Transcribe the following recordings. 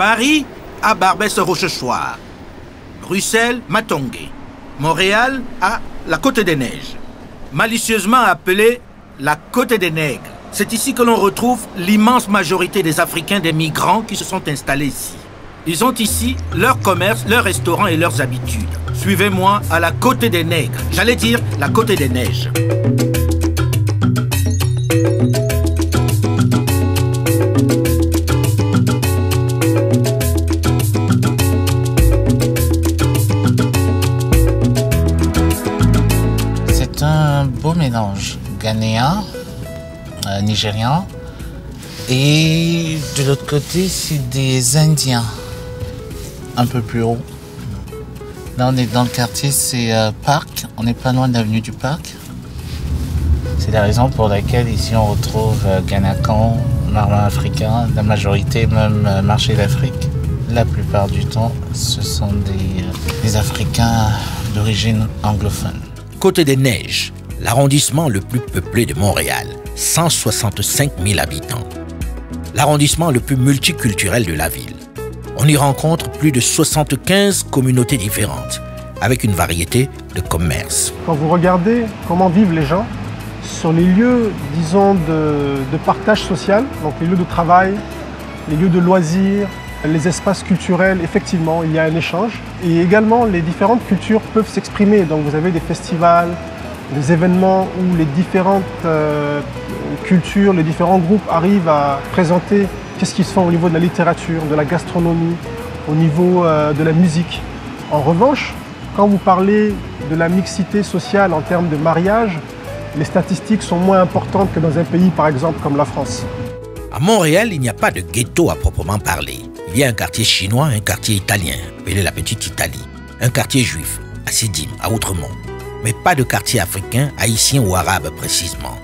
Paris à Barbès-Rochechouart. Bruxelles, Matongué. Montréal à la Côte des Neiges. Malicieusement appelée la Côte des Nègres. C'est ici que l'on retrouve l'immense majorité des Africains, des migrants qui se sont installés ici. Ils ont ici leur commerce, leurs restaurants et leurs habitudes. Suivez-moi à la Côte des Nègres. J'allais dire la Côte des Neiges. C'est un beau mélange ghanéen, nigérian, et de l'autre côté, c'est des Indiens, un peu plus haut. Là, on est dans le quartier, c'est Parc, on n'est pas loin de l'avenue du Parc. C'est la raison pour laquelle ici on retrouve Ganacan, Marlin africain, la majorité même marché d'Afrique. La plupart du temps, ce sont des Africains d'origine anglophone. Côte des Neiges, l'arrondissement le plus peuplé de Montréal, 165 000 habitants. L'arrondissement le plus multiculturel de la ville. On y rencontre plus de 75 communautés différentes, avec une variété de commerces. Quand vous regardez comment vivent les gens, sur les lieux, disons, de partage social, donc les lieux de travail, les lieux de loisirs, les espaces culturels, effectivement, il y a un échange. Et également, les différentes cultures peuvent s'exprimer. Donc vous avez des festivals, des événements où les différentes cultures, les différents groupes arrivent à présenter qu'est-ce qui se fait au niveau de la littérature, de la gastronomie, au niveau de la musique. En revanche, quand vous parlez de la mixité sociale en termes de mariage, les statistiques sont moins importantes que dans un pays, par exemple, comme la France. À Montréal, il n'y a pas de ghetto à proprement parler. Il y a un quartier chinois, un quartier italien, appelé la Petite Italie, un quartier juif, à Sédim, à Outremont, mais pas de quartier africain, haïtien ou arabe précisément.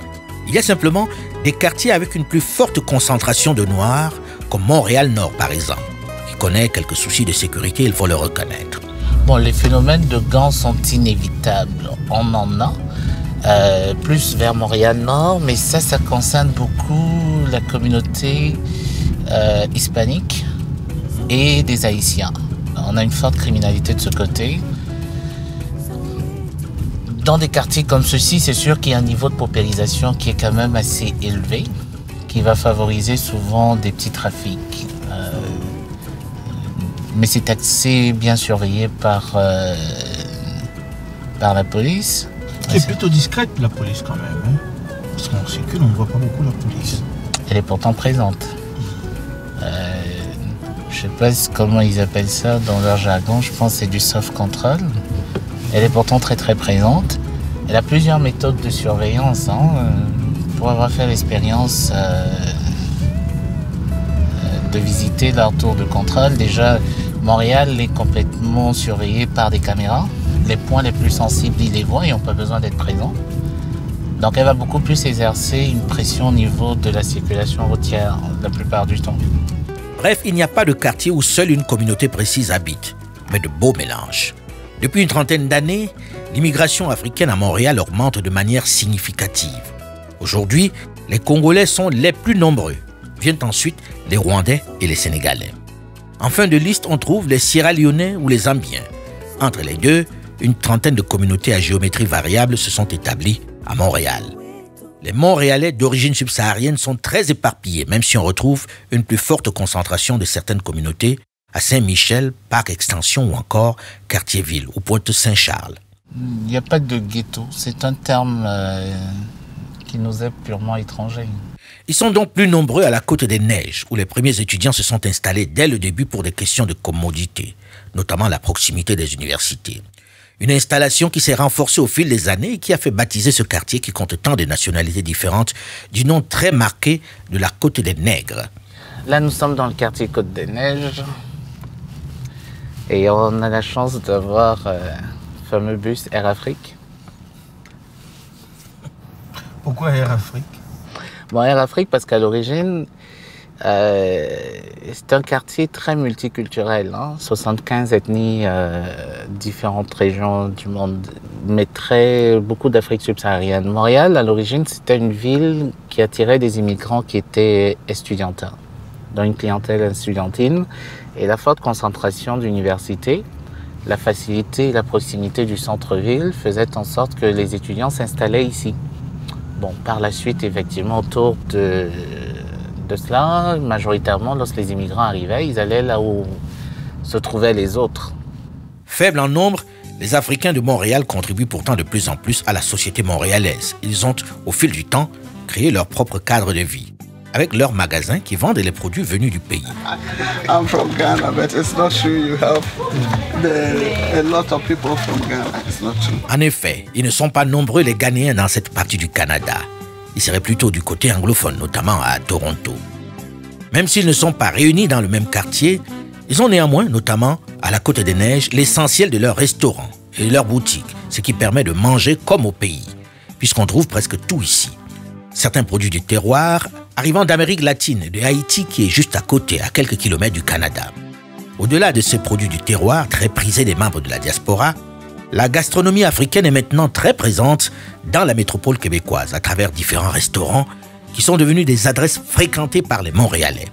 Il y a simplement des quartiers avec une plus forte concentration de noirs, comme Montréal-Nord par exemple, qui connaît quelques soucis de sécurité, il faut le reconnaître. Bon, les phénomènes de gangs sont inévitables, on en a, plus vers Montréal-Nord, mais ça concerne beaucoup la communauté hispanique et des Haïtiens. On a une forte criminalité de ce côté. Dans des quartiers comme ceux-ci, c'est sûr qu'il y a un niveau de paupérisation qui est quand même assez élevé, qui va favoriser souvent des petits trafics. Mais c'est assez bien surveillé par la police. C'est plutôt discrète la police quand même, hein? Parce qu'on circule, on ne voit pas beaucoup la police. Elle est pourtant présente. Je ne sais pas comment ils appellent ça dans leur jargon, je pense que c'est du soft control. Elle est pourtant très très présente. Elle a plusieurs méthodes de surveillance. Pour avoir fait l'expérience de visiter leur tour de contrôle, déjà Montréal est complètement surveillé par des caméras. Les points les plus sensibles, ils les voient et n'ont pas besoin d'être présents. Donc elle va beaucoup plus exercer une pression au niveau de la circulation routière la plupart du temps. Bref, il n'y a pas de quartier où seule une communauté précise habite, mais de beaux mélanges. Depuis une trentaine d'années, l'immigration africaine à Montréal augmente de manière significative. Aujourd'hui, les Congolais sont les plus nombreux. Viennent ensuite les Rwandais et les Sénégalais. En fin de liste, on trouve les Sierra-Léonais ou les Zambiens. Entre les deux, une trentaine de communautés à géométrie variable se sont établies à Montréal. Les Montréalais d'origine subsaharienne sont très éparpillés, même si on retrouve une plus forte concentration de certaines communautés à Saint-Michel, Parc Extension ou encore Quartier-Ville ou Pointe-Saint-Charles. Il n'y a pas de ghetto, c'est un terme qui nous est purement étranger. Ils sont donc plus nombreux à la Côte des Neiges, où les premiers étudiants se sont installés dès le début pour des questions de commodité, notamment la proximité des universités. Une installation qui s'est renforcée au fil des années et qui a fait baptiser ce quartier qui compte tant de nationalités différentes du nom très marqué de la Côte des Nègres. Là, nous sommes dans le quartier Côte des Neiges et on a la chance d'avoir le fameux bus Air Afrique. Pourquoi Air Afrique? Bon, Air Afrique parce qu'à l'origine, c'est un quartier très multiculturel, 75 ethnies, différentes régions du monde, mais beaucoup d'Afrique subsaharienne. Montréal, à l'origine, c'était une ville qui attirait des immigrants qui étaient estudiantins, dans une clientèle estudiantine. Et la forte concentration d'universités, la facilité et la proximité du centre-ville faisaient en sorte que les étudiants s'installaient ici. Bon, par la suite, effectivement, autour de cela, majoritairement, lorsque les immigrants arrivaient, ils allaient là où se trouvaient les autres. Faibles en nombre, les Africains de Montréal contribuent pourtant de plus en plus à la société montréalaise. Ils ont, au fil du temps, créé leur propre cadre de vie, avec leurs magasins qui vendent les produits venus du pays. I'm from Ghana, but it's not true. You have a lot of people from Ghana. It's not true. En effet, ils ne sont pas nombreux les Ghanéens dans cette partie du Canada. Ils seraient plutôt du côté anglophone, notamment à Toronto. Même s'ils ne sont pas réunis dans le même quartier, ils ont néanmoins, notamment à la Côte des Neiges, l'essentiel de leurs restaurants et de leurs boutiques, ce qui permet de manger comme au pays, puisqu'on trouve presque tout ici. Certains produits du terroir arrivant d'Amérique latine et de Haïti qui est juste à côté, à quelques kilomètres du Canada. Au-delà de ces produits du terroir, très prisés des membres de la diaspora, la gastronomie africaine est maintenant très présente dans la métropole québécoise à travers différents restaurants qui sont devenus des adresses fréquentées par les Montréalais,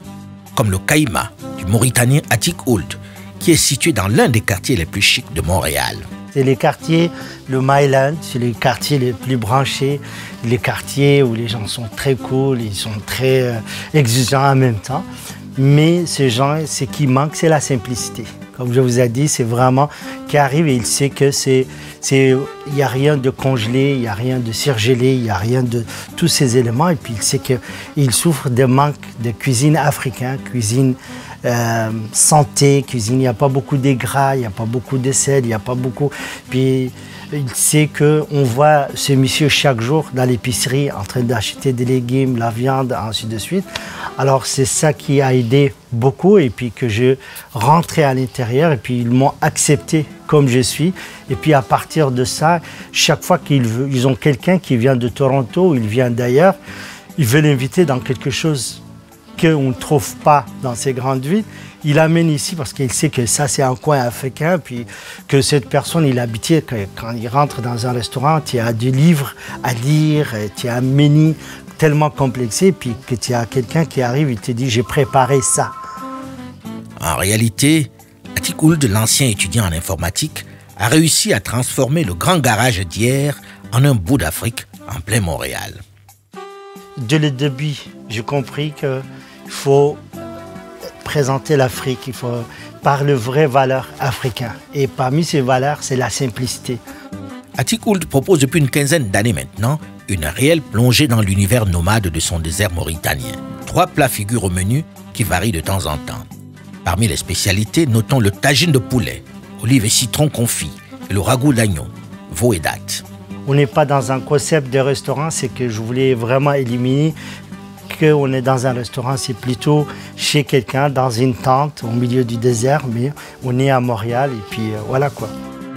comme le Caïma du Mauritanien Atik Ould, qui est situé dans l'un des quartiers les plus chics de Montréal. C'est les quartiers, le Myland, c'est les quartiers les plus branchés, les quartiers où les gens sont très cool, ils sont très exigeants en même temps. Mais ces gens, ce qui manque, c'est la simplicité. Comme je vous ai dit, c'est vraiment qui arrive et il sait que il n'y a rien de congelé, il n'y a rien de surgelé, il n'y a rien de tous ces éléments. Et puis il sait qu'il souffre de manque de cuisine africaine, cuisine santé, cuisine, il n'y a pas beaucoup de gras, il n'y a pas beaucoup de sel, il n'y a pas beaucoup. Puis il sait qu'on voit ce monsieur chaque jour dans l'épicerie en train d'acheter des légumes, la viande, ainsi de suite. Alors c'est ça qui a aidé beaucoup et puis que je rentrais à l'intérieur et puis ils m'ont accepté comme je suis. Et puis à partir de ça, chaque fois qu'ils ont quelqu'un qui vient de Toronto ou il vient d'ailleurs, ils veulent l'inviter dans quelque chose qu'on ne trouve pas dans ces grandes villes, il amène ici parce qu'il sait que ça c'est un coin africain, puis que cette personne il habite, quand il rentre dans un restaurant, tu as des livres à lire, tu as un menu tellement complexé, puis que tu as quelqu'un qui arrive, il te dit j'ai préparé ça. En réalité, Atik Ould, l'ancien étudiant en informatique, a réussi à transformer le grand garage d'hier en un bout d'Afrique en plein Montréal. Dès le début, j'ai compris qu'il faut présenter l'Afrique, il faut par les vraies valeurs africaines. Et parmi ces valeurs, c'est la simplicité. Atik Ould propose depuis une quinzaine d'années maintenant une réelle plongée dans l'univers nomade de son désert mauritanien. 3 plats figurent au menu qui varient de temps en temps. Parmi les spécialités, notons le tagine de poulet, olives et citron confit et le ragoût d'agneau, veau et dattes. On n'est pas dans un concept de restaurant, c'est que je voulais vraiment éliminer qu'on est dans un restaurant, c'est plutôt chez quelqu'un, dans une tente, au milieu du désert, mais on est à Montréal et puis voilà quoi.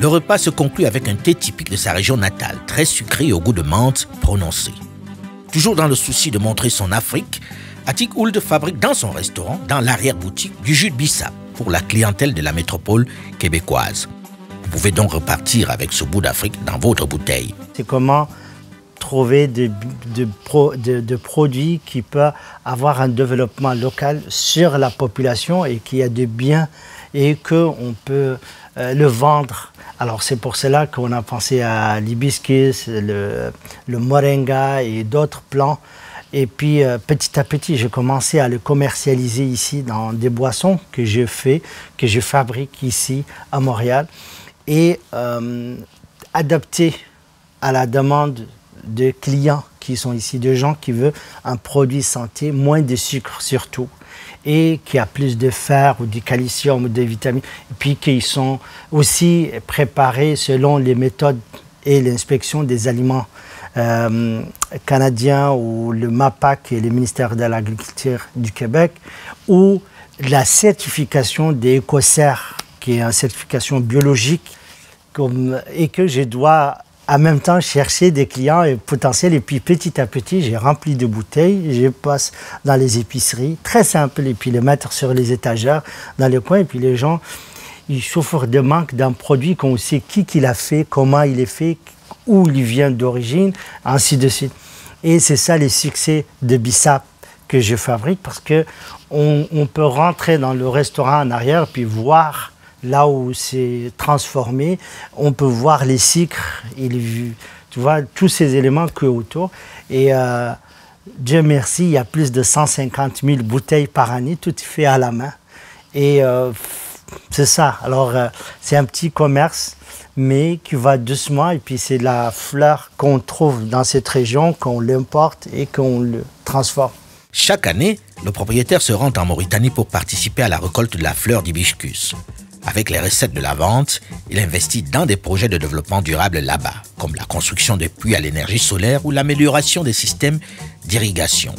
Le repas se conclut avec un thé typique de sa région natale, très sucré et au goût de menthe prononcé. Toujours dans le souci de montrer son Afrique, Atik Ould fabrique dans son restaurant, dans l'arrière-boutique, du jus de bissap pour la clientèle de la métropole québécoise. Vous pouvez donc repartir avec ce bout d'Afrique dans votre bouteille. C'est comment trouver des produits qui peuvent avoir un développement local sur la population et qui a des biens et qu'on peut le vendre. Alors c'est pour cela qu'on a pensé à l'hibiscus, le moringa et d'autres plants. Et puis petit à petit, j'ai commencé à le commercialiser ici dans des boissons que je fais, que je fabrique ici à Montréal. Et adapté à la demande de clients qui sont ici, de gens qui veulent un produit santé, moins de sucre surtout, et qui a plus de fer ou du calcium ou des vitamines, et puis qui sont aussi préparés selon les méthodes et l'inspection des aliments canadiens ou le MAPAC et le ministère de l'Agriculture du Québec, ou la certification des écossaires, qui est une certification biologique, et que je dois en même temps chercher des clients potentiels. Et puis petit à petit, j'ai rempli de bouteilles, je passe dans les épiceries, très simple, et puis les mettre sur les étagères dans les coins. Et puis les gens, ils souffrent de manque d'un produit qu'on sait qui l'a fait, comment il est fait, où il vient d'origine, ainsi de suite. Et c'est ça le succès de Bissap, que je fabrique parce que on peut rentrer dans le restaurant en arrière puis voir là où c'est transformé. On peut voir les sucres et tu vois, tous ces éléments qu'il y a autour. Et Dieu merci, il y a plus de 150 000 bouteilles par année, tout fait à la main. Et c'est ça. Alors, c'est un petit commerce, mais qui va doucement. Et puis, c'est la fleur qu'on trouve dans cette région, qu'on l'importe et qu'on le transforme. Chaque année, le propriétaire se rend en Mauritanie pour participer à la récolte de la fleur d'hibiscus. Avec les recettes de la vente, il investit dans des projets de développement durable là-bas, comme la construction de puits à l'énergie solaire ou l'amélioration des systèmes d'irrigation.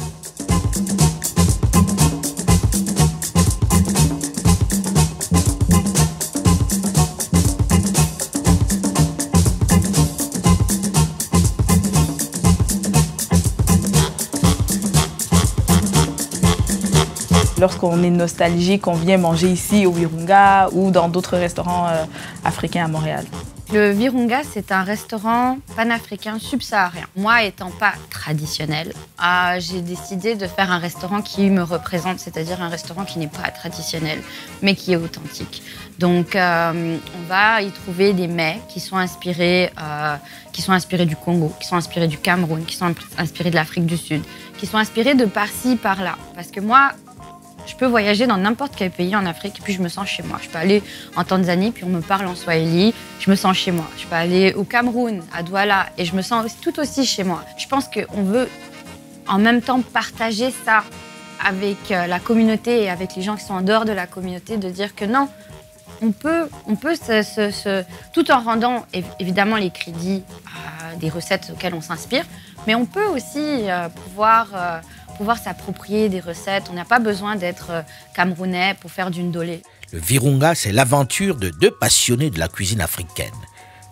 Lorsqu'on est nostalgique, on vient manger ici au Virunga ou dans d'autres restaurants africains à Montréal. Le Virunga, c'est un restaurant panafricain subsaharien. Moi, étant pas traditionnel, j'ai décidé de faire un restaurant qui me représente, c'est-à-dire un restaurant qui n'est pas traditionnel, mais qui est authentique. Donc, on va y trouver des mets qui sont inspirés du Congo, qui sont inspirés du Cameroun, qui sont inspirés de l'Afrique du Sud, qui sont inspirés de par-ci, par-là. Parce que moi, je peux voyager dans n'importe quel pays en Afrique et puis je me sens chez moi. Je peux aller en Tanzanie puis on me parle en Swahili, je me sens chez moi. Je peux aller au Cameroun, à Douala et je me sens tout aussi chez moi. Je pense qu'on veut en même temps partager ça avec la communauté et avec les gens qui sont en dehors de la communauté, de dire que non, on peut tout en rendant évidemment les crédits à des recettes auxquelles on s'inspire, mais on peut aussi pouvoir s'approprier des recettes. On n'a pas besoin d'être camerounais pour faire du ndolé. Le Virunga, c'est l'aventure de deux passionnés de la cuisine africaine.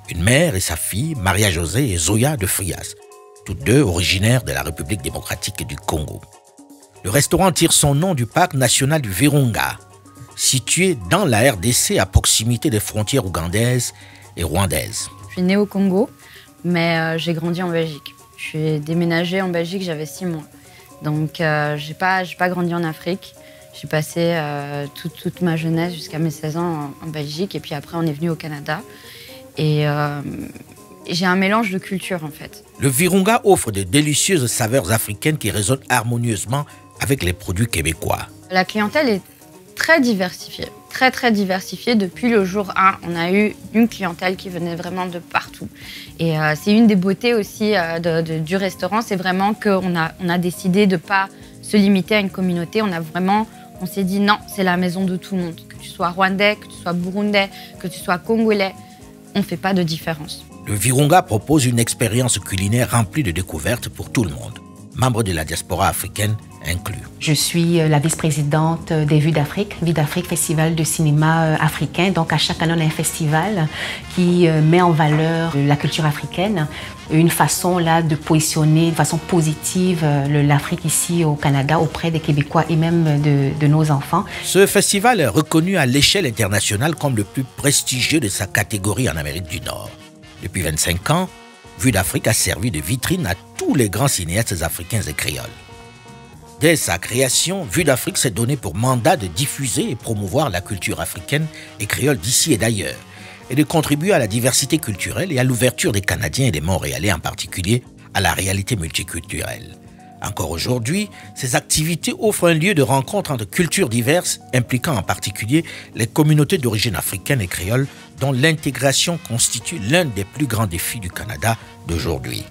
Une mère et sa fille, Maria José et Zoya de Frias, toutes deux originaires de la République démocratique du Congo. Le restaurant tire son nom du parc national du Virunga, situé dans la RDC à proximité des frontières ougandaises et rwandaises. Je suis née au Congo, mais j'ai grandi en Belgique. Je suis déménagée en Belgique, j'avais 6 mois. Donc, j'ai pas grandi en Afrique. J'ai passé toute ma jeunesse jusqu'à mes 16 ans en Belgique. Et puis après, on est venu au Canada. Et j'ai un mélange de cultures, en fait. Le Virunga offre de délicieuses saveurs africaines qui résonnent harmonieusement avec les produits québécois. La clientèle est très diversifiée. Très, très diversifiée. Depuis le jour 1, on a eu une clientèle qui venait vraiment de partout. Et c'est une des beautés aussi du restaurant, c'est vraiment qu'on a décidé de ne pas se limiter à une communauté. On s'est dit non, c'est la maison de tout le monde. Que tu sois rwandais, que tu sois burundais, que tu sois congolais, on ne fait pas de différence. Le Virunga propose une expérience culinaire remplie de découvertes pour tout le monde, membres de la diaspora africaine inclus. Je suis la vice-présidente des Vues d'Afrique, Festival de cinéma africain. Donc à chaque année, on a un festival qui met en valeur la culture africaine. Une façon là de positionner de façon positive l'Afrique ici au Canada auprès des Québécois et même de nos enfants. Ce festival est reconnu à l'échelle internationale comme le plus prestigieux de sa catégorie en Amérique du Nord. Depuis 25 ans, Vues d'Afrique a servi de vitrine à tous les grands cinéastes africains et créoles. Dès sa création, Vues d'Afrique s'est donné pour mandat de diffuser et promouvoir la culture africaine et créole d'ici et d'ailleurs, et de contribuer à la diversité culturelle et à l'ouverture des Canadiens et des Montréalais en particulier à la réalité multiculturelle. Encore aujourd'hui, ces activités offrent un lieu de rencontre entre cultures diverses, impliquant en particulier les communautés d'origine africaine et créole, dont l'intégration constitue l'un des plus grands défis du Canada d'aujourd'hui.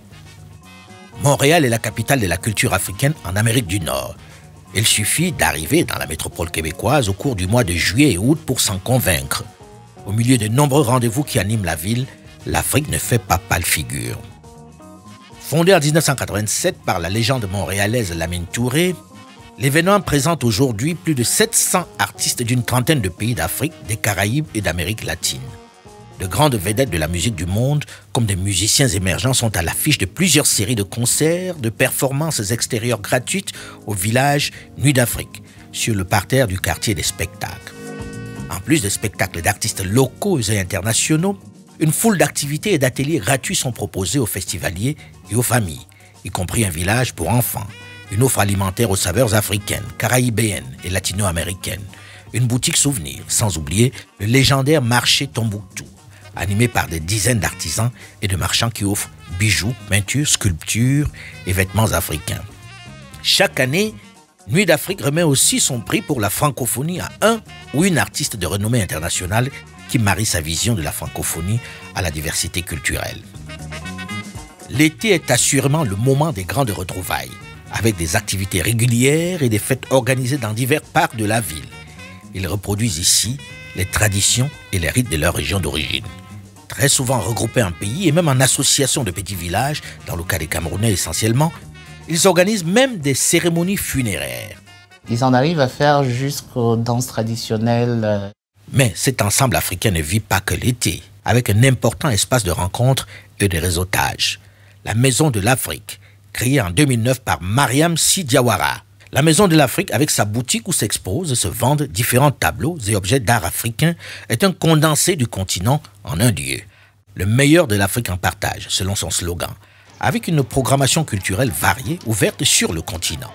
Montréal est la capitale de la culture africaine en Amérique du Nord. Il suffit d'arriver dans la métropole québécoise au cours du mois de juillet et août pour s'en convaincre. Au milieu de nombreux rendez-vous qui animent la ville, l'Afrique ne fait pas pâle figure. Fondé en 1987 par la légende montréalaise Lamine Touré, l'événement présente aujourd'hui plus de 700 artistes d'une trentaine de pays d'Afrique, des Caraïbes et d'Amérique latine. De grandes vedettes de la musique du monde, comme des musiciens émergents, sont à l'affiche de plusieurs séries de concerts, de performances extérieures gratuites au village Nuit d'Afrique, sur le parterre du quartier des spectacles. En plus de spectacles d'artistes locaux et internationaux, une foule d'activités et d'ateliers gratuits sont proposés aux festivaliers et aux familles, y compris un village pour enfants, Une offre alimentaire aux saveurs africaines, caraïbéennes et latino-américaines. Une boutique souvenir, sans oublier le légendaire marché Tombouctou, animé par des dizaines d'artisans et de marchands qui offrent bijoux, peintures, sculptures et vêtements africains. Chaque année, Nuit d'Afrique remet aussi son prix pour la francophonie à un ou une artiste de renommée internationale qui marie sa vision de la francophonie à la diversité culturelle. L'été est assurément le moment des grandes retrouvailles, avec des activités régulières et des fêtes organisées dans divers parcs de la ville. Ils reproduisent ici les traditions et les rites de leur région d'origine. Très souvent regroupés en pays et même en association de petits villages, dans le cas des Camerounais essentiellement, ils organisent même des cérémonies funéraires. Ils en arrivent à faire jusqu'aux danses traditionnelles. Mais cet ensemble africain ne vit pas que l'été, avec un important espace de rencontre et de réseautage. La Maison de l'Afrique, créée en 2009 par Mariam Sy Diawara. La Maison de l'Afrique, avec sa boutique où s'exposent et se vendent différents tableaux et objets d'art africain, est un condensé du continent en un lieu. Le meilleur de l'Afrique en partage, selon son slogan, avec une programmation culturelle variée, ouverte sur le continent.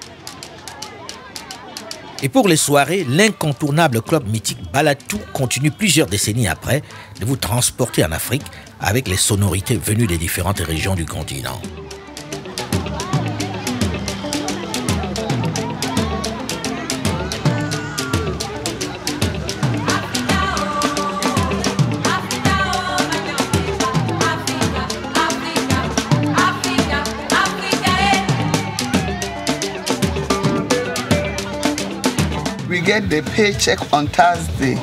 Et pour les soirées, l'incontournable club mythique Balatou continue plusieurs décennies après de vous transporter en Afrique avec les sonorités venues des différentes régions du continent. We get the paycheck on Thursday.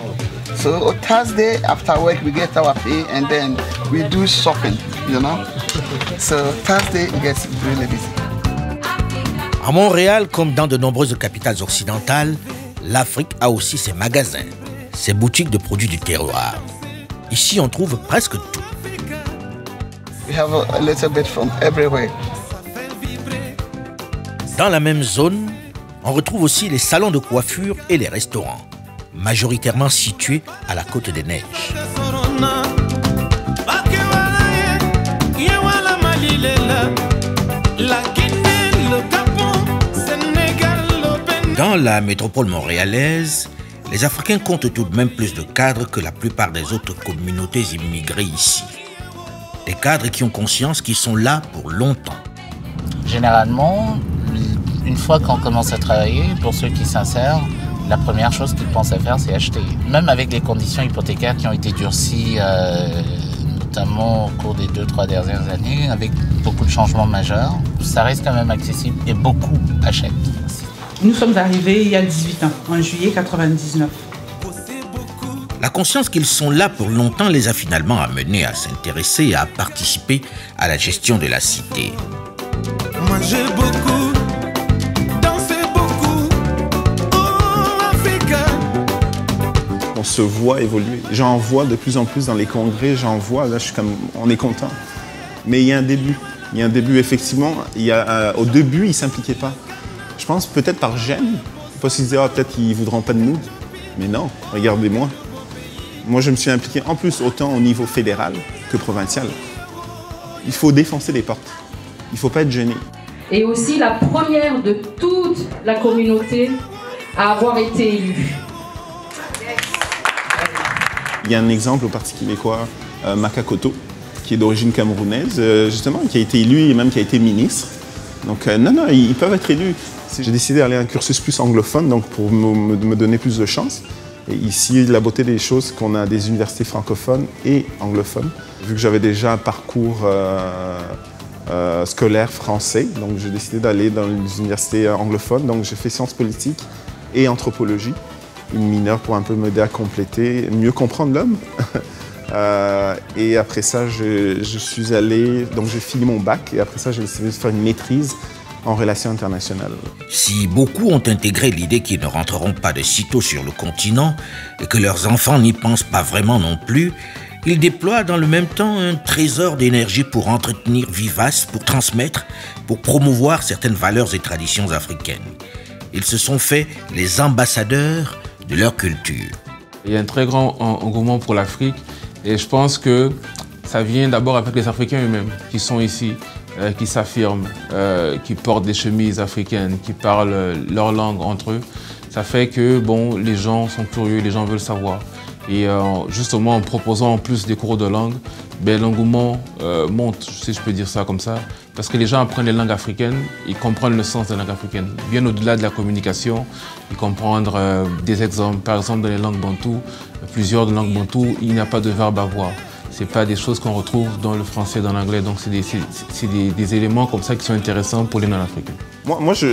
So Thursday after work we get our pay and then we do shopping, you know. So Thursday it gets really busy. À Montréal, comme dans de nombreuses capitales occidentales, l'Afrique a aussi ses magasins, ses boutiques de produits du terroir. Ici, on trouve presque tout. We have a little bit from everywhere. Dans la même zone, on retrouve aussi les salons de coiffure et les restaurants, majoritairement situés à la Côte des Neiges. Dans la métropole montréalaise, les Africains comptent tout de même plus de cadres que la plupart des autres communautés immigrées ici. Des cadres qui ont conscience qu'ils sont là pour longtemps. Généralement, une fois qu'on commence à travailler, pour ceux qui s'insèrent, la première chose qu'ils pensent à faire, c'est acheter. Même avec les conditions hypothécaires qui ont été durcies, notamment au cours des 2-3 dernières années, avec beaucoup de changements majeurs, ça reste quand même accessible et beaucoup achètent. Nous sommes arrivés il y a 18 ans, en juillet 1999. La conscience qu'ils sont là pour longtemps les a finalement amenés à s'intéresser et à participer à la gestion de la cité. Manger beaucoup, danser beaucoup, oh Africa. On se voit évoluer. J'en vois de plus en plus dans les congrès, j'en vois, là je suis comme, on est content. Mais il y a un début. Il y a un début, effectivement. Au début, ils ne s'impliquaient pas. Je pense peut-être par gêne, parce qu'ils disaient, peut-être qu'ils ne voudront pas de nous. Mais non, regardez-moi. Moi, je me suis impliqué en plus autant au niveau fédéral que provincial. Il faut défoncer les portes. Il ne faut pas être gêné. Et aussi la première de toute la communauté à avoir été élue. Il y a un exemple au Parti québécois, Makakoto, qui est d'origine camerounaise, justement, qui a été élu et même qui a été ministre. Donc non, ils peuvent être élus. J'ai décidé d'aller à un cursus plus anglophone, donc pour me donner plus de chance. Et ici, la beauté des choses, c'est qu'on a des universités francophones et anglophones. Vu que j'avais déjà un parcours scolaire français, donc j'ai décidé d'aller dans les universités anglophones. Donc j'ai fait sciences politiques et anthropologie, une mineure pour un peu m'aider à compléter, mieux comprendre l'homme. Et après ça, je suis allé, donc j'ai fini mon bac et après ça, j'ai décidé de faire une maîtrise en relations internationales. Si beaucoup ont intégré l'idée qu'ils ne rentreront pas de sitôt sur le continent et que leurs enfants n'y pensent pas vraiment non plus, ils déploient dans le même temps un trésor d'énergie pour entretenir vivace, pour transmettre, pour promouvoir certaines valeurs et traditions africaines. Ils se sont fait les ambassadeurs de leur culture. Il y a un très grand engouement pour l'Afrique et je pense que ça vient d'abord avec les Africains eux-mêmes qui sont ici. qui s'affirment, qui portent des chemises africaines, qui parlent leur langue entre eux. Ça fait que bon, les gens sont curieux, les gens veulent savoir. Et justement, en proposant en plus des cours de langue, ben, l'engouement monte, si je peux dire ça comme ça, parce que les gens apprennent les langues africaines, ils comprennent le sens des langues africaines. Bien au-delà de la communication, ils comprennent des exemples. Par exemple, dans les langues bantoues, plusieurs de langues bantoues, il n'y a pas de verbe avoir. Ce n'est pas des choses qu'on retrouve dans le français, dans l'anglais. Donc, c'est des éléments comme ça qui sont intéressants pour les non-africains. Moi, je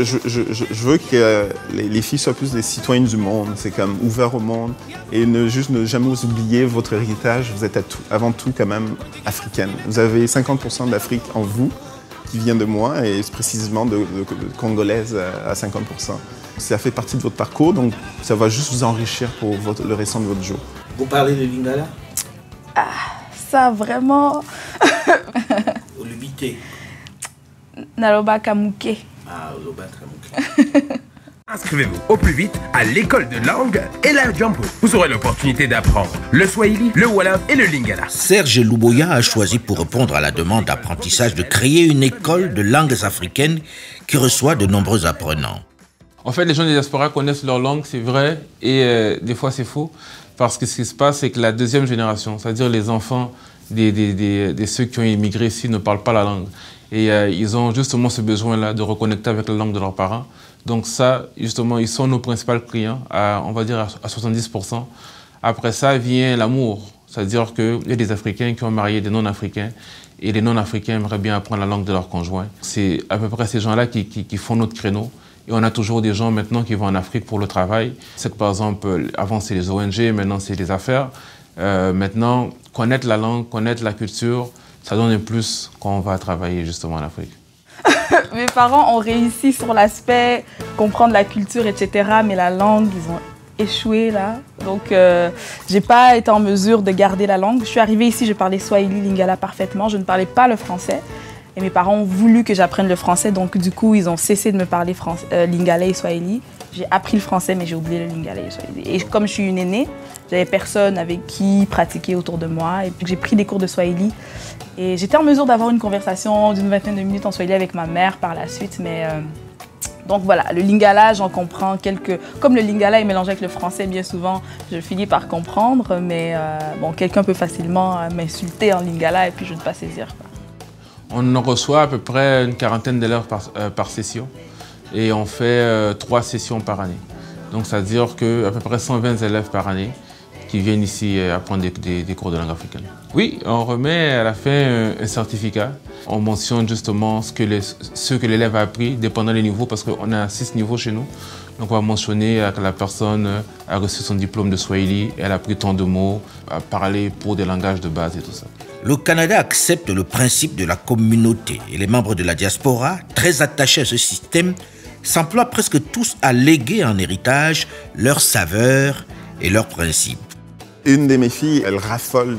veux que les filles soient plus des citoyennes du monde. C'est comme ouvert au monde. Et ne jamais vous oublier votre héritage. Vous êtes avant tout quand même africaine. Vous avez 50% d'Afrique en vous, qui vient de moi, et précisément de congolaise à 50%. Ça fait partie de votre parcours, donc ça va juste vous enrichir pour le restant de votre jour. Vous parlez de lingala? Ça, vraiment... Au Lubité. Naloba Kamuke. Naloba Kamuke. Inscrivez-vous au plus vite à l'école de langue et la Jampo. Vous aurez l'opportunité d'apprendre le Swahili, le Wolof et le Lingala. Serge Louboya a choisi pour répondre à la demande d'apprentissage de créer une école de langues africaines qui reçoit de nombreux apprenants. En fait, les gens des diasporas connaissent leur langue, c'est vrai, et des fois c'est faux. Parce que ce qui se passe, c'est que la deuxième génération, c'est-à-dire les enfants de ceux qui ont immigré ici, ne parlent pas la langue. Et ils ont justement ce besoin-là de reconnecter avec la langue de leurs parents. Donc ça, justement, ils sont nos principaux clients, on va dire à 70%. Après ça vient l'amour. C'est-à-dire qu'il y a des Africains qui ont marié des non-Africains et les non-Africains aimeraient bien apprendre la langue de leur conjoint. C'est à peu près ces gens-là qui font notre créneau. Et on a toujours des gens maintenant qui vont en Afrique pour le travail. C'est que par exemple, avant c'est les ONG, maintenant c'est les affaires. Maintenant, connaître la langue, connaître la culture, ça donne un plus quand on va travailler justement en Afrique. Mes parents ont réussi sur l'aspect comprendre la culture, etc. Mais la langue, ils ont échoué là. Donc, j'ai pas été en mesure de garder la langue. Je suis arrivée ici, je parlais Swahili, Lingala parfaitement. Je ne parlais pas le français. Et mes parents ont voulu que j'apprenne le français, donc du coup, ils ont cessé de me parler Lingala et Swahili. J'ai appris le français, mais j'ai oublié le Lingala et le Swahili. Et comme je suis une aînée, j'avais personne avec qui pratiquer autour de moi. Et puis j'ai pris des cours de Swahili. Et j'étais en mesure d'avoir une conversation d'une vingtaine de minutes en Swahili avec ma mère par la suite. Mais donc voilà, le Lingala, j'en comprends quelques... Comme le Lingala est mélangé avec le français, bien souvent, je finis par comprendre. Mais bon, quelqu'un peut facilement m'insulter en Lingala et puis je ne vais pas saisir, quoi. On reçoit à peu près une quarantaine d'élèves par session et on fait 3 sessions par année. Donc ça veut dire qu'à peu près 120 élèves par année qui viennent ici apprendre des cours de langue africaine. Oui, on remet à la fin un certificat. On mentionne justement ce que l'élève a appris, dépendant des niveaux, parce qu'on a 6 niveaux chez nous. Donc on va mentionner que la personne a reçu son diplôme de Swahili, elle a appris tant de mots, a parlé pour des langages de base et tout ça. Le Canada accepte le principe de la communauté et les membres de la diaspora, très attachés à ce système, s'emploient presque tous à léguer en héritage leurs saveurs et leurs principes. Une de mes filles, elle raffole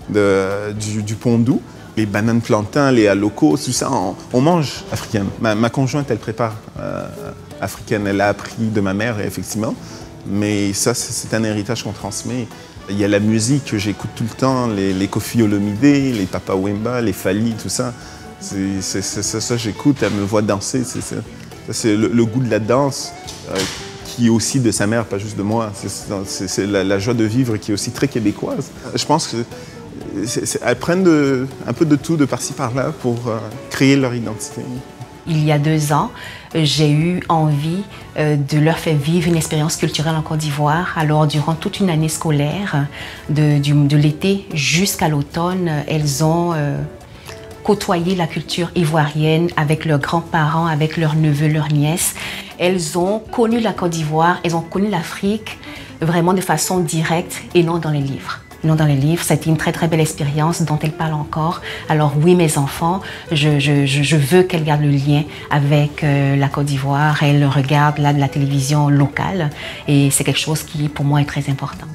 du pondou. Les bananes plantains, les locaux, tout ça, on mange africaine. Ma conjointe, elle prépare africaine. Elle a appris de ma mère, effectivement. Mais ça, c'est un héritage qu'on transmet. Il y a la musique que j'écoute tout le temps, les Koffi Olomide, les Papa Wemba, les Fally, tout ça. Ça j'écoute, elle me voit danser. C'est le goût de la danse qui est aussi de sa mère, pas juste de moi. C'est la joie de vivre qui est aussi très québécoise. Je pense qu'elles prennent un peu de tout, de par-ci par-là, pour créer leur identité. Il y a 2 ans, j'ai eu envie de leur faire vivre une expérience culturelle en Côte d'Ivoire. Alors, durant toute une année scolaire, de l'été jusqu'à l'automne, elles ont côtoyé la culture ivoirienne avec leurs grands-parents, avec leurs neveux, leurs nièces. Elles ont connu la Côte d'Ivoire, elles ont connu l'Afrique vraiment de façon directe et non dans les livres. Non dans les livres, c'était une très très belle expérience dont elles parlent encore. Alors oui, mes enfants, je veux qu'elles gardent le lien avec la Côte d'Ivoire. Elles regardent là de la télévision locale et c'est quelque chose qui pour moi est très important.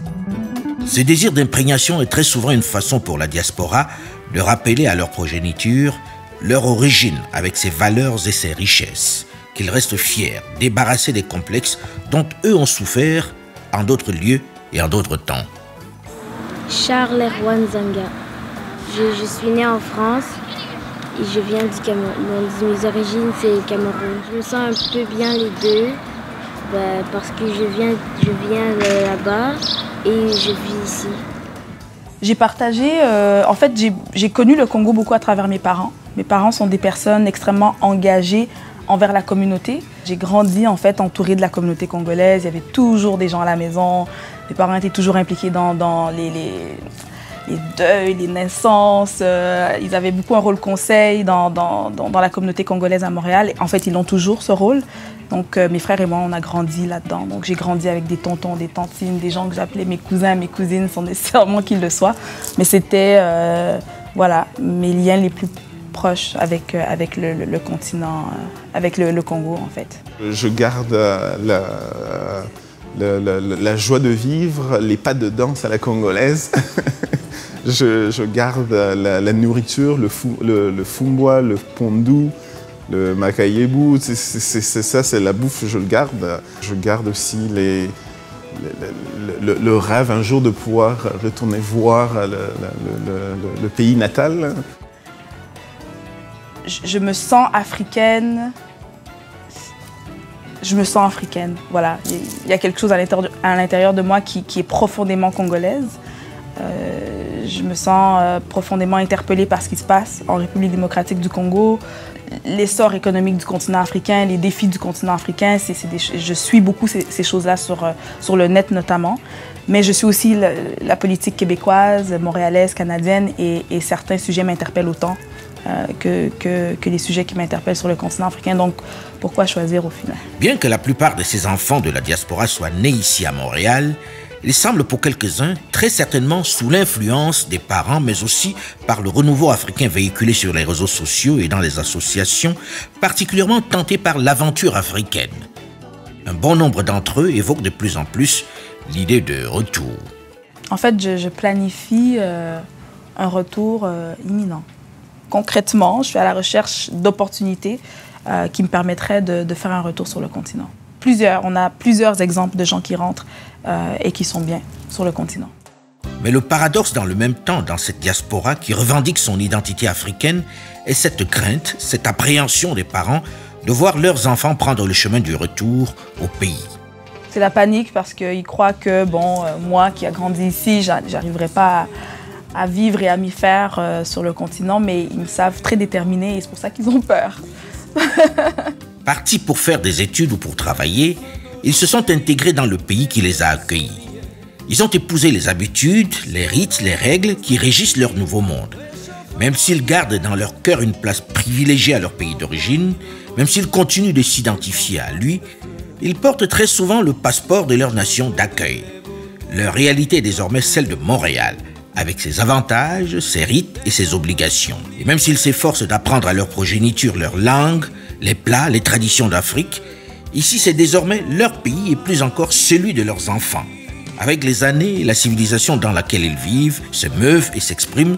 Ce désir d'imprégnation est très souvent une façon pour la diaspora de rappeler à leur progéniture leur origine avec ses valeurs et ses richesses, qu'ils restent fiers, débarrassés des complexes dont eux ont souffert en d'autres lieux et en d'autres temps. Charles Erwan Zanga. Je suis né en France et je viens du Cameroun. Mes origines, c'est Cameroun. Je me sens un peu bien les deux parce que je viens de là-bas et je vis ici. J'ai partagé, en fait, j'ai connu le Congo beaucoup à travers mes parents. Mes parents sont des personnes extrêmement engagées envers la communauté. J'ai grandi en fait entourée de la communauté congolaise. Il y avait toujours des gens à la maison. Mes parents étaient toujours impliqués dans les deuils, les naissances. Ils avaient beaucoup un rôle conseil dans la communauté congolaise à Montréal. En fait, ils ont toujours ce rôle. Donc, mes frères et moi, on a grandi là-dedans. Donc, j'ai grandi avec des tontons, des tantines, des gens que j'appelais mes cousins, mes cousines, sans nécessairement qu'ils le soient. Mais c'était, voilà, mes liens les plus proches avec le continent, avec le Congo, en fait. Je garde la joie de vivre, les pas de danse à la congolaise. je garde la nourriture, le fumboa, le pondu, le makayebu, ça c'est la bouffe, je le garde. Je garde aussi le rêve un jour de pouvoir retourner voir le pays natal. Je me sens africaine. Je me sens africaine, voilà. Il y a quelque chose à l'intérieur de moi qui est profondément congolaise. Je me sens profondément interpellée par ce qui se passe en République démocratique du Congo. L'essor économique du continent africain, les défis du continent africain, je suis beaucoup ces choses-là sur le net notamment. Mais je suis aussi la politique québécoise, montréalaise, canadienne et certains sujets m'interpellent autant que les sujets qui m'interpellent sur le continent africain. Donc, pourquoi choisir au final? Bien que la plupart de ces enfants de la diaspora soient nés ici à Montréal, il semble pour quelques-uns très certainement sous l'influence des parents, mais aussi par le renouveau africain véhiculé sur les réseaux sociaux et dans les associations, particulièrement tentés par l'aventure africaine. Un bon nombre d'entre eux évoquent de plus en plus l'idée de retour. En fait, je planifie un retour imminent. Concrètement, je suis à la recherche d'opportunités qui me permettraient de faire un retour sur le continent. On a plusieurs exemples de gens qui rentrent et qui sont bien sur le continent. Mais le paradoxe dans le même temps dans cette diaspora qui revendique son identité africaine est cette crainte, cette appréhension des parents de voir leurs enfants prendre le chemin du retour au pays. C'est la panique parce qu'ils croient que, moi qui ai grandi ici, j'arriverai pas à vivre et à m'y faire sur le continent, mais ils me savent très déterminés et c'est pour ça qu'ils ont peur. Partis pour faire des études ou pour travailler, ils se sont intégrés dans le pays qui les a accueillis. Ils ont épousé les habitudes, les rites, les règles qui régissent leur nouveau monde. Même s'ils gardent dans leur cœur une place privilégiée à leur pays d'origine, même s'ils continuent de s'identifier à lui, ils portent très souvent le passeport de leur nation d'accueil. Leur réalité est désormais celle de Montréal, avec ses avantages, ses rites et ses obligations. Et même s'ils s'efforcent d'apprendre à leur progéniture leur langue, les plats, les traditions d'Afrique, ici c'est désormais leur pays et plus encore celui de leurs enfants. Avec les années, la civilisation dans laquelle ils vivent, se meuvent et s'expriment,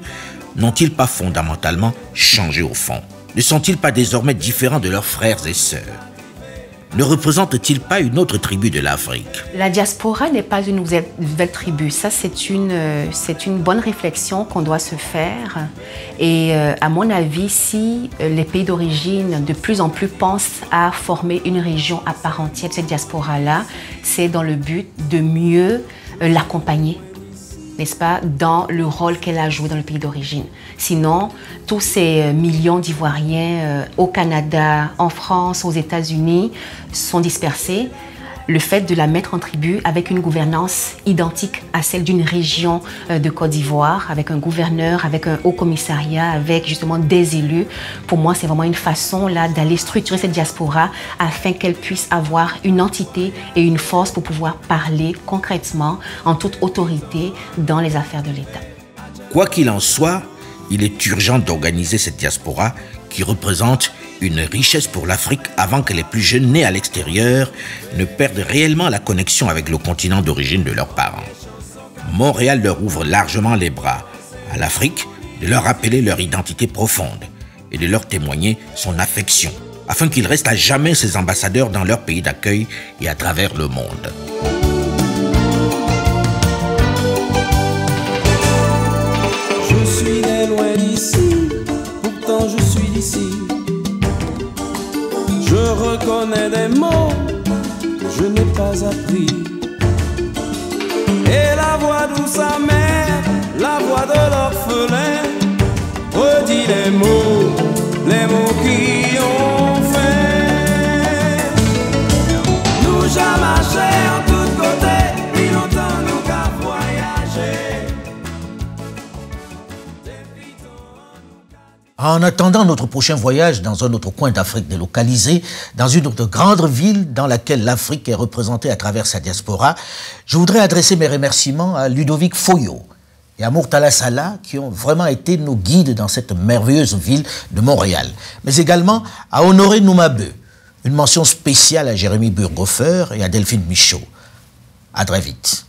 n'ont-ils pas fondamentalement changé au fond? Ne sont-ils pas désormais différents de leurs frères et sœurs? Ne représente-t-il pas une autre tribu de l'Afrique? La diaspora n'est pas une nouvelle tribu. Ça, c'est une bonne réflexion qu'on doit se faire. Et à mon avis, si les pays d'origine de plus en plus pensent à former une région à part entière de cette diaspora-là, c'est dans le but de mieux l'accompagner, n'est-ce pas, dans le rôle qu'elle a joué dans le pays d'origine. Sinon, tous ces millions d'Ivoiriens au Canada, en France, aux États-Unis sont dispersés. Le fait de la mettre en tribu avec une gouvernance identique à celle d'une région de Côte d'Ivoire, avec un gouverneur, avec un haut commissariat, avec justement des élus, pour moi, c'est vraiment une façon là d'aller structurer cette diaspora afin qu'elle puisse avoir une entité et une force pour pouvoir parler concrètement, en toute autorité, dans les affaires de l'État. Quoi qu'il en soit, il est urgent d'organiser cette diaspora qui représente une richesse pour l'Afrique avant que les plus jeunes nés à l'extérieur ne perdent réellement la connexion avec le continent d'origine de leurs parents. Montréal leur ouvre largement les bras à l'Afrique de leur rappeler leur identité profonde et de leur témoigner son affection, afin qu'ils restent à jamais ses ambassadeurs dans leur pays d'accueil et à travers le monde. Je suis né loin d'ici, pourtant je suis pas appris. Et la voix douce amère, la voix de l'orphelin, redit les mots qui ont fait. Nous jamais marché en tous côtés, puis longtemps nous qu'à voyager. En attendant notre prochain voyage dans un autre coin d'Afrique délocalisé, dans une autre grande ville dans laquelle l'Afrique est représentée à travers sa diaspora, je voudrais adresser mes remerciements à Ludovic Foyo et à Murtala Sala qui ont vraiment été nos guides dans cette merveilleuse ville de Montréal. Mais également à Honoré Noumabe. Une mention spéciale à Jérémy Burghofer et à Delphine Michaud. À très vite.